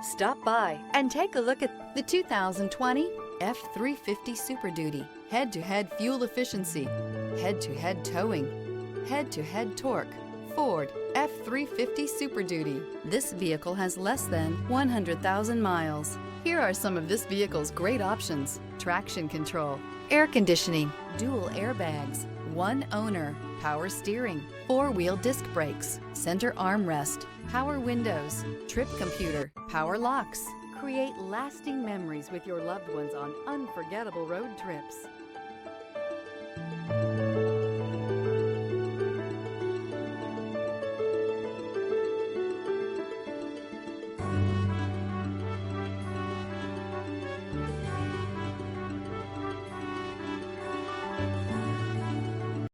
Stop by and take a look at the 2020 F-350 Super Duty. Head-to-head fuel efficiency, head-to-head towing, head-to-head torque. Ford F-350 Super Duty. This vehicle has less than 100,000 miles. Here are some of this vehicle's great options: traction control, air conditioning, dual airbags, one owner, power steering, four-wheel disc brakes, center armrest, power windows, trip computer, power locks. Create lasting memories with your loved ones on unforgettable road trips.